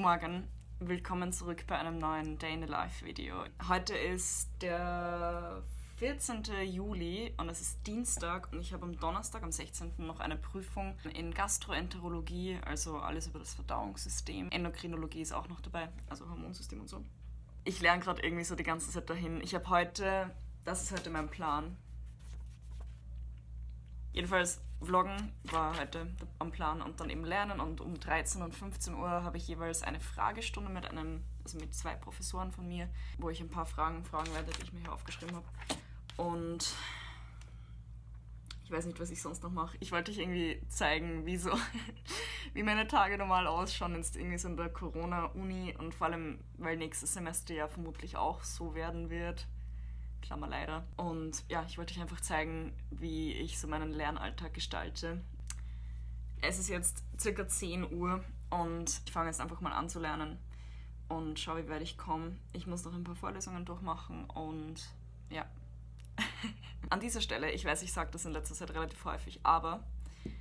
Morgen, willkommen zurück bei einem neuen Day in the Life Video. Heute ist der 14. Juli und es ist Dienstag und ich habe am Donnerstag, am 16. noch eine Prüfung in Gastroenterologie, also alles über das Verdauungssystem. Endokrinologie ist auch noch dabei, also Hormonsystem und so. Ich lerne gerade irgendwie so die ganze Zeit dahin. Das ist heute mein Plan. Jedenfalls Vloggen war heute am Plan und dann eben lernen, und um 13 und 15 Uhr habe ich jeweils eine Fragestunde mit zwei Professoren von mir, wo ich ein paar Fragen werde, die ich mir hier aufgeschrieben habe. Und ich weiß nicht, was ich sonst noch mache. Ich wollte euch irgendwie zeigen, wie meine Tage normal ausschauen, jetzt irgendwie so in der Corona-Uni, und vor allem, weil nächstes Semester ja vermutlich auch so werden wird. Klammer leider. Und ja, ich wollte euch einfach zeigen, wie ich so meinen Lernalltag gestalte. Es ist jetzt circa 10 Uhr und ich fange jetzt einfach mal an zu lernen und schaue, wie weit ich komme. Ich muss noch ein paar Vorlesungen durchmachen und ja. An dieser Stelle, ich weiß, ich sage das in letzter Zeit relativ häufig, aber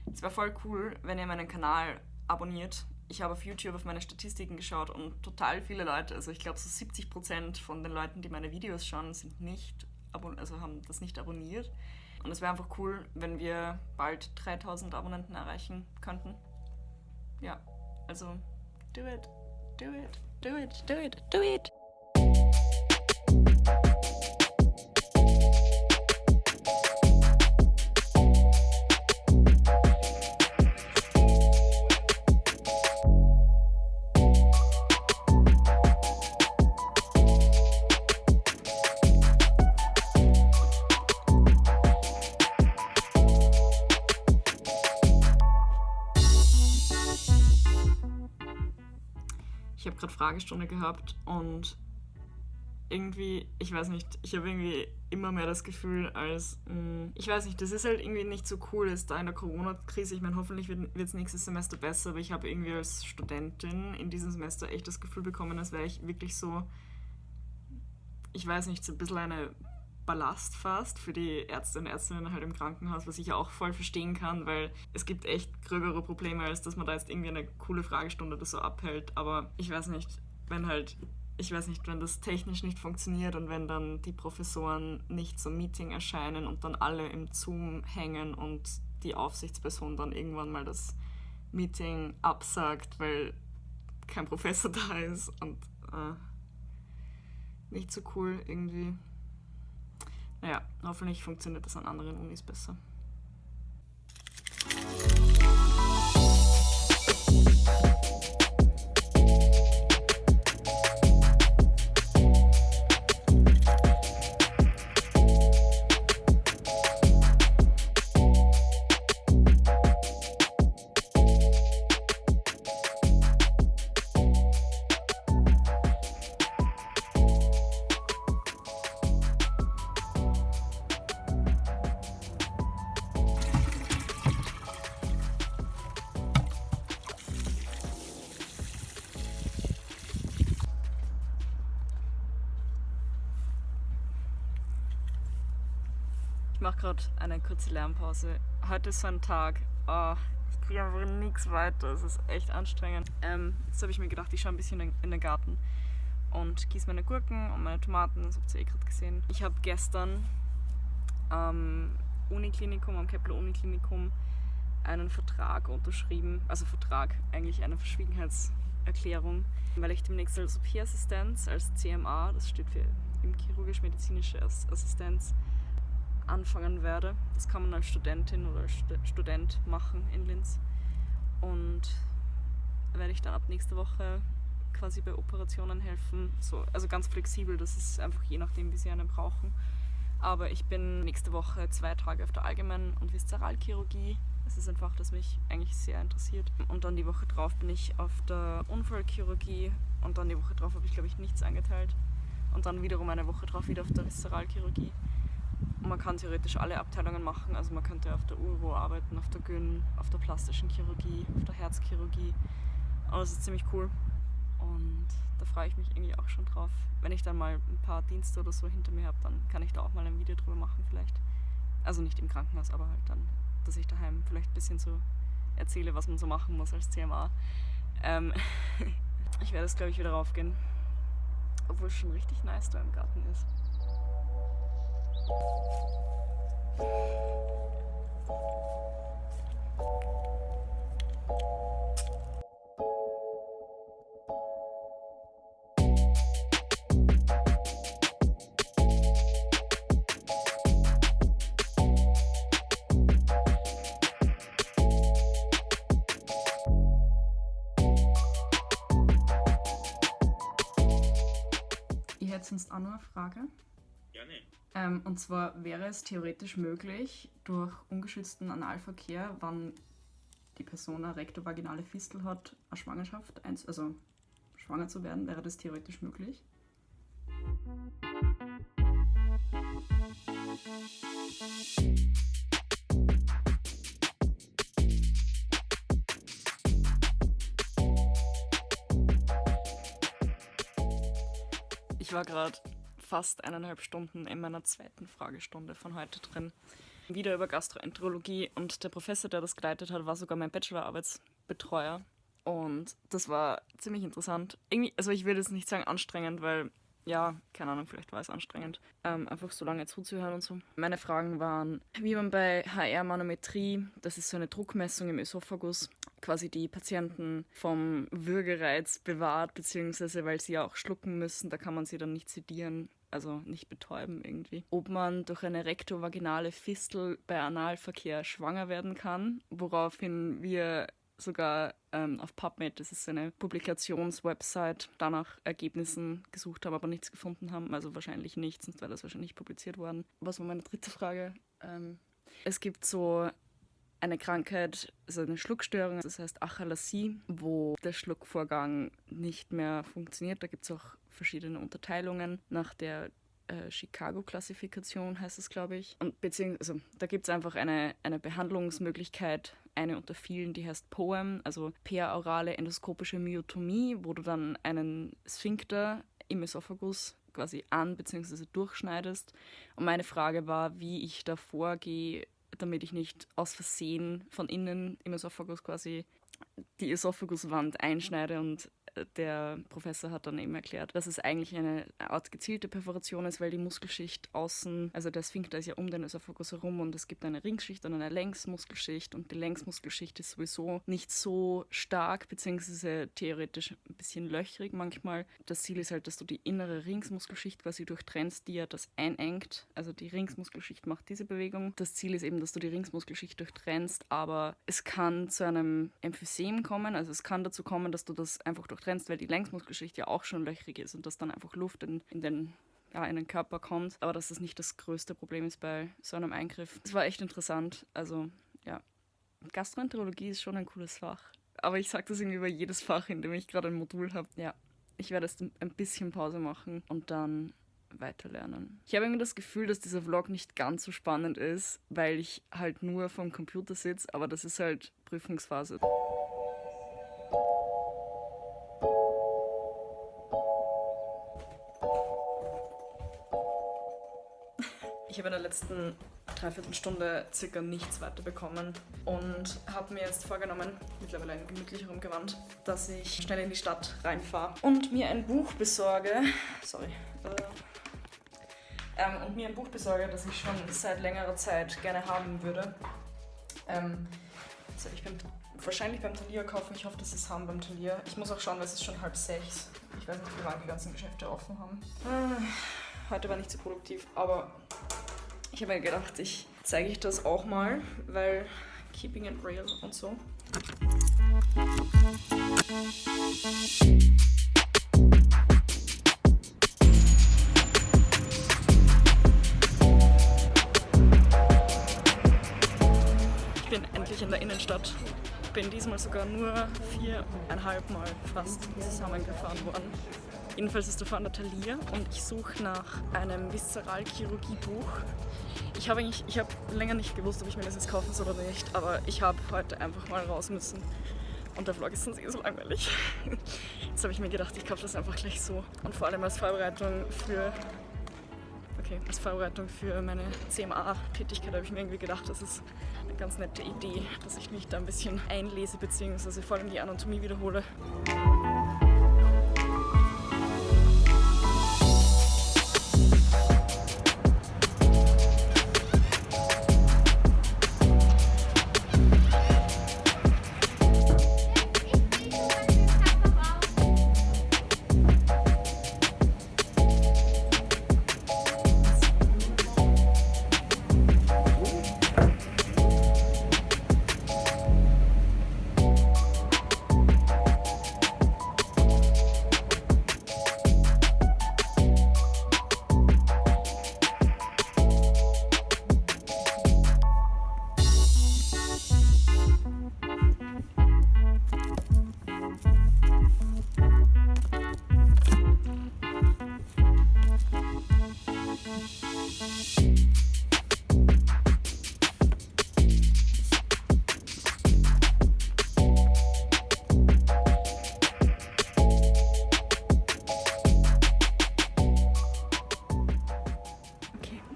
es wäre voll cool, wenn ihr meinen Kanal abonniert. Ich habe auf YouTube auf meine Statistiken geschaut und total viele Leute, also ich glaube so 70% von den Leuten, die meine Videos schauen, haben das nicht abonniert. Und es wäre einfach cool, wenn wir bald 3000 Abonnenten erreichen könnten. Ja, also do it, do it, do it, do it, do it! Ich habe gerade Fragestunde gehabt und irgendwie, ich weiß nicht, ich habe irgendwie immer mehr das Gefühl, ich weiß nicht, das ist halt irgendwie nicht so cool, ist da in der Corona-Krise. Ich meine, hoffentlich wird es nächstes Semester besser, aber ich habe irgendwie als Studentin in diesem Semester echt das Gefühl bekommen, als wäre ich wirklich so, ich weiß nicht, so ein bisschen eine Ballast fast für die Ärzte und Ärztinnen halt im Krankenhaus, was ich ja auch voll verstehen kann, weil es gibt echt gröbere Probleme, als dass man da jetzt irgendwie eine coole Fragestunde oder so abhält. Aber ich weiß nicht, wenn das technisch nicht funktioniert und wenn dann die Professoren nicht zum Meeting erscheinen und dann alle im Zoom hängen und die Aufsichtsperson dann irgendwann mal das Meeting absagt, weil kein Professor da ist und nicht so cool irgendwie. Naja, hoffentlich funktioniert das an anderen Unis besser. Ich mache gerade eine kurze Lernpause. Heute ist so ein Tag, ich kriege einfach nichts weiter, es ist echt anstrengend. Jetzt habe ich mir gedacht, ich schaue ein bisschen in den Garten und gieße meine Gurken und meine Tomaten, das habt ihr gerade gesehen. Ich habe gestern am Kepler-Uniklinikum einen Vertrag unterschrieben, also eigentlich eine Verschwiegenheitserklärung, weil ich demnächst als OP-Assistenz, als CMA, das steht für chirurgisch-medizinische Assistenz, anfangen werde. Das kann man als Studentin oder als Student machen in Linz. Und werde ich dann ab nächster Woche quasi bei Operationen helfen. Also ganz flexibel, das ist einfach je nachdem, wie sie einen brauchen. Aber ich bin nächste Woche 2 Tage auf der Allgemein- und Viszeralchirurgie. Das ist einfach, das mich eigentlich sehr interessiert. Und dann die Woche drauf bin ich auf der Unfallchirurgie und dann die Woche drauf habe ich, glaube ich, nichts eingeteilt. Und dann wiederum eine Woche drauf wieder auf der Viszeralchirurgie. Und man kann theoretisch alle Abteilungen machen, also man könnte auf der Uro arbeiten, auf der Gyn, auf der plastischen Chirurgie, auf der Herzchirurgie. Und das ist ziemlich cool. Und da freue ich mich irgendwie auch schon drauf. Wenn ich dann mal ein paar Dienste oder so hinter mir habe, dann kann ich da auch mal ein Video drüber machen vielleicht. Also nicht im Krankenhaus, aber halt dann, dass ich daheim vielleicht ein bisschen so erzähle, was man so machen muss als CMA. Ich werde jetzt, glaube ich, wieder raufgehen. Obwohl es schon richtig nice da im Garten ist. Ich hätte sonst auch noch eine Frage. Gerne. Und zwar wäre es theoretisch möglich, durch ungeschützten Analverkehr, wann die Person eine rektovaginale Fistel hat, eine Schwangerschaft, also schwanger zu werden, wäre das theoretisch möglich? Ich war gerade fast 1,5 Stunden in meiner zweiten Fragestunde von heute drin. Wieder über Gastroenterologie und der Professor, der das geleitet hat, war sogar mein Bachelorarbeitsbetreuer. Und das war ziemlich interessant. Irgendwie, also ich will jetzt nicht sagen anstrengend, weil, ja, keine Ahnung, vielleicht war es anstrengend, einfach so lange zuzuhören und so. Meine Fragen waren, wie man bei HR-Manometrie, das ist so eine Druckmessung im Ösophagus, quasi die Patienten vom Würgereiz bewahrt, beziehungsweise weil sie ja auch schlucken müssen, da kann man sie dann nicht sedieren, also nicht betäuben irgendwie. Ob man durch eine rektovaginale Fistel bei Analverkehr schwanger werden kann, woraufhin wir sogar auf PubMed, das ist eine Publikationswebsite, danach Ergebnissen gesucht haben, aber nichts gefunden haben, also wahrscheinlich nichts, sonst wäre das wahrscheinlich nicht publiziert worden. Was war meine dritte Frage? Es gibt so eine Krankheit, also eine Schluckstörung, das heißt Achalasie, wo der Schluckvorgang nicht mehr funktioniert. Da gibt es auch verschiedene Unterteilungen nach der Chicago-Klassifikation heißt es, glaube ich. Und beziehungsweise, also, da gibt es einfach eine Behandlungsmöglichkeit, eine unter vielen, die heißt POEM, also peraorale endoskopische Myotomie, wo du dann einen Sphinkter im Esophagus quasi an- bzw. durchschneidest. Und meine Frage war, wie ich da vorgehe, damit ich nicht aus Versehen von innen im Esophagus quasi die Esophaguswand einschneide. Und der Professor hat dann eben erklärt, dass es eigentlich eine Art gezielte Perforation ist, weil die Muskelschicht außen, also der Sphinkter ist ja um den Esophagus herum und es gibt eine Ringschicht und eine Längsmuskelschicht und die Längsmuskelschicht ist sowieso nicht so stark, beziehungsweise theoretisch ein bisschen löchrig manchmal. Das Ziel ist halt, dass du die innere Ringsmuskelschicht quasi durchtrennst, die ja das einengt. Also die Ringsmuskelschicht macht diese Bewegung. Das Ziel ist eben, dass du die Ringsmuskelschicht durchtrennst, aber es kann zu einem Emphysem kommen, also es kann dazu kommen, dass du das einfach durchtrennst, weil die Längsmuskelschicht ja auch schon löchrig ist und dass dann einfach Luft in den Körper kommt. Aber dass das nicht das größte Problem ist bei so einem Eingriff. Es war echt interessant. Also ja, Gastroenterologie ist schon ein cooles Fach. Aber ich sage das irgendwie über jedes Fach, in dem ich gerade ein Modul habe. Ja, ich werde jetzt ein bisschen Pause machen und dann weiterlernen. Ich habe irgendwie das Gefühl, dass dieser Vlog nicht ganz so spannend ist, weil ich halt nur vorm Computer sitze, aber das ist halt Prüfungsphase. Ich habe in der letzten Dreiviertelstunde circa nichts weiterbekommen und habe mir jetzt vorgenommen, mittlerweile in gemütlicherem Gewand, dass ich schnell in die Stadt reinfahre und mir ein Buch besorge. Und mir ein Buch besorge, das ich schon seit längerer Zeit gerne haben würde. Soll ich wahrscheinlich beim Thalia kaufen. Ich hoffe, dass sie es haben beim Thalia. Ich muss auch schauen, weil es ist schon 5:30. Ich weiß nicht, wie lange die ganzen Geschäfte offen haben. Heute war nicht so produktiv, aber ich habe mir gedacht, ich zeige euch das auch mal, weil keeping it real und so. Ich bin endlich in der Innenstadt. Ich bin diesmal sogar nur 4,5 Mal fast zusammengefahren worden. Jedenfalls ist da vorne der Thalia und ich suche nach einem Viszeralchirurgie-Buch. Ich habe länger nicht gewusst, ob ich mir das jetzt kaufen soll oder nicht, aber ich habe heute einfach mal raus müssen. Und der Vlog ist sonst so langweilig. Jetzt habe ich mir gedacht, ich kaufe das einfach gleich so. Und vor allem als Vorbereitung für meine CMA-Tätigkeit habe ich mir irgendwie gedacht, das ist eine ganz nette Idee, dass ich mich da ein bisschen einlese bzw. vor allem die Anatomie wiederhole.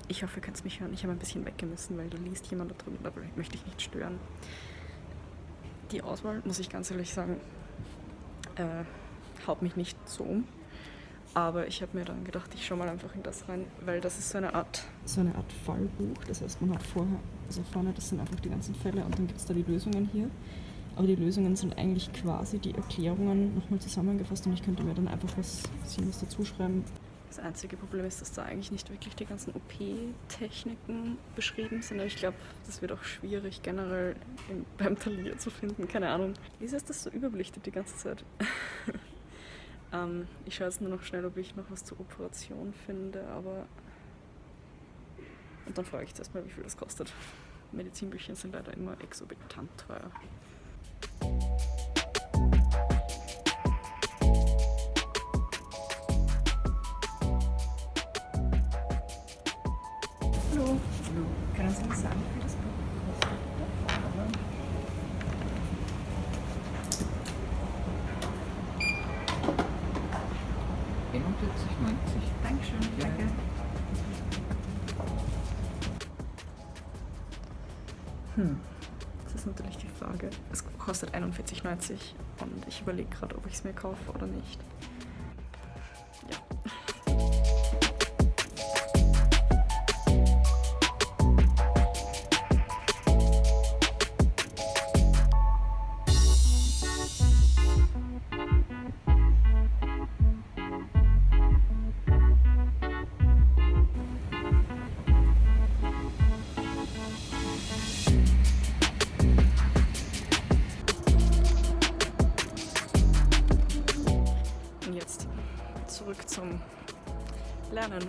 Ich hoffe, ihr könnt es mich hören. Ich habe ein bisschen weggemessen, weil da liest jemand da drüben, da möchte ich nicht stören. Die Auswahl, muss ich ganz ehrlich sagen, haut mich nicht so um. Aber ich habe mir dann gedacht, ich schaue mal einfach in das rein, weil das ist so eine Art Fallbuch. Das heißt, man hat vorne, das sind einfach die ganzen Fälle und dann gibt es da die Lösungen hier. Aber die Lösungen sind eigentlich quasi die Erklärungen nochmal zusammengefasst und ich könnte mir dann einfach was dazu schreiben. Das einzige Problem ist, dass da eigentlich nicht wirklich die ganzen OP-Techniken beschrieben sind. Aber ich glaube, das wird auch schwierig generell beim Talier zu finden. Keine Ahnung. Wieso ist das so überbelichtet die ganze Zeit? Ich schaue jetzt nur noch schnell, ob ich noch was zur Operation finde, aber... Und dann frage ich zuerst mal, wie viel das kostet. Medizinbücher sind leider immer exorbitant teuer. Hallo. Hallo. Können Sie uns sagen, wie das kostet? 41,90. Dankeschön, Ja. danke. Das ist natürlich die Frage. Es kostet 41,90 und ich überlege gerade, ob ich es mir kaufe oder nicht. Ja. Und jetzt zurück zum Lernen.